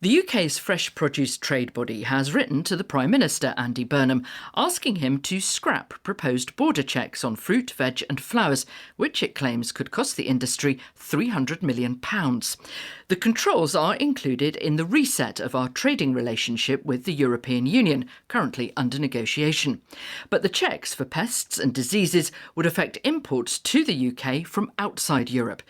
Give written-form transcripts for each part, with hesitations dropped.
The UK's fresh produce trade body has written to the Prime Minister, Andy Burnham, asking him to scrap proposed border checks on fruit, veg and flowers, which it claims could cost the industry £300 million. The controls are included in the reset of our trading relationship with the European Union, currently under negotiation. But the checks for pests and diseases would affect imports to the UK from outside Europe.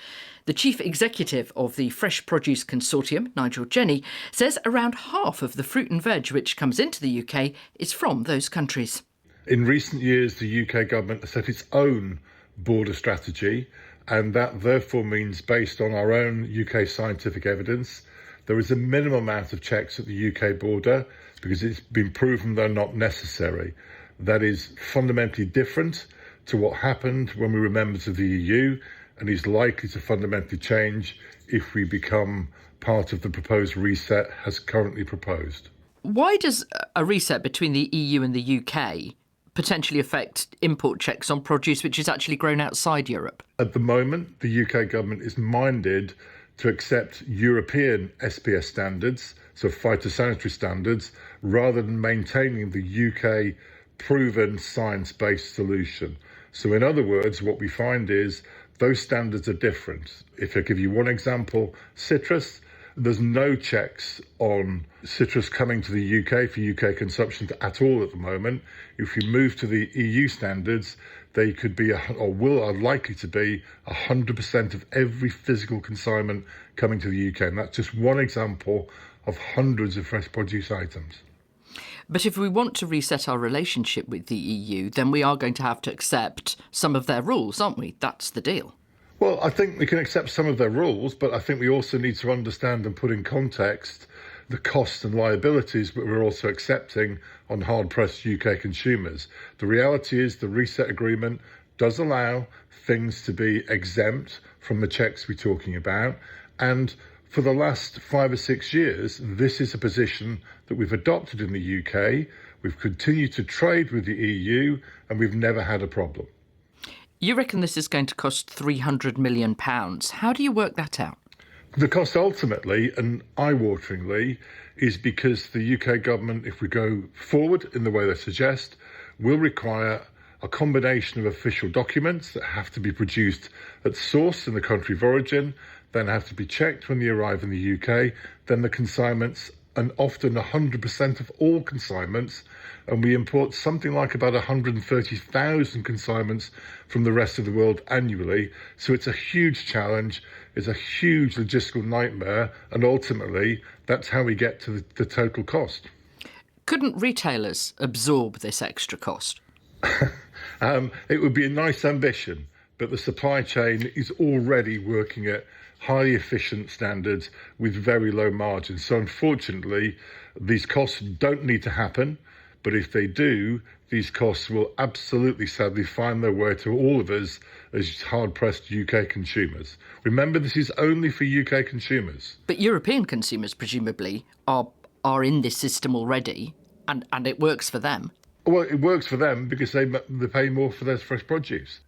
The chief executive of the Fresh Produce Consortium, Nigel Jenney, says around half of the fruit and veg which comes into the UK is from those countries. In recent years, the UK government has set its own border strategy, and that therefore means, based on our own UK scientific evidence, there is a minimum amount of checks at the UK border because it's been proven they're not necessary. That is fundamentally different to what happened when we were members of the EU, and is likely to fundamentally change if we become part of the proposed reset as currently proposed. Why does a reset between the EU and the UK potentially affect import checks on produce which is actually grown outside Europe? At the moment, the UK government is minded to accept European SPS standards, so phytosanitary standards, rather than maintaining the UK proven science-based solution. So in other words, what we find is those standards are different. If I give you one example, citrus, there's no checks on citrus coming to the UK for UK consumption at all at the moment. If you move to the EU standards, they could be, are likely to be 100% of every physical consignment coming to the UK. And that's just one example of hundreds of fresh produce items. But if we want to reset our relationship with the EU, then we are going to have to accept some of their rules, aren't we? That's the deal. Well, I think we can accept some of their rules, but I think we also need to understand and put in context the costs and liabilities that we're also accepting on hard-pressed UK consumers. The reality is the reset agreement does allow things to be exempt from the checks we're talking about, and for the last 5 or 6 years, this is a position that we've adopted in the UK. We've continued to trade with the EU, and we've never had a problem. You reckon this is going to cost £300 million. How do you work that out? The cost ultimately, and eye-wateringly, is because the UK government, if we go forward in the way they suggest, will require a combination of official documents that have to be produced at source in the country of origin, then have to be checked when they arrive in the UK, then the consignments, and often 100% of all consignments, and we import something like about 130,000 consignments from the rest of the world annually. So it's a huge challenge, it's a huge logistical nightmare, and ultimately that's how we get to the total cost. Couldn't retailers absorb this extra cost? It would be a nice ambition, but the supply chain is already working at highly efficient standards with very low margins. So unfortunately, these costs don't need to happen, but if they do, these costs will absolutely sadly find their way to all of us as hard-pressed UK consumers. Remember, this is only for UK consumers. But European consumers presumably are in this system already, and it works for them. Well, it works for them because they pay more for their fresh produce.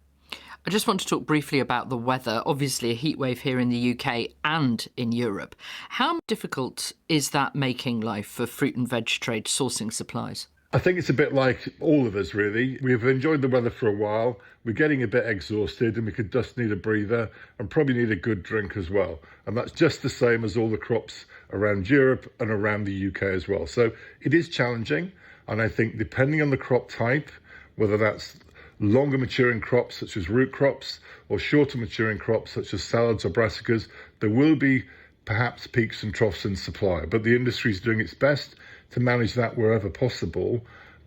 I just want to talk briefly about the weather. Obviously, a heatwave here in the UK and in Europe. How difficult is that making life for fruit and veg trade sourcing supplies? I think it's a bit like all of us, really. We've enjoyed the weather for a while. We're getting a bit exhausted and we could just need a breather and probably need a good drink as well. And that's just the same as all the crops around Europe and around the UK as well. So it is challenging. And I think depending on the crop type, whether that's longer maturing crops such as root crops or shorter maturing crops such as salads or brassicas, there will be perhaps peaks and troughs in supply, but the industry is doing its best to manage that wherever possible.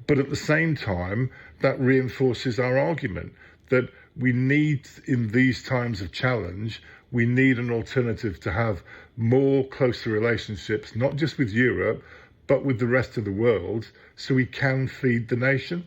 But at the same time, that reinforces our argument that we need, in these times of challenge, we need an alternative to have more closer relationships, not just with Europe, but with the rest of the world, so we can feed the nation.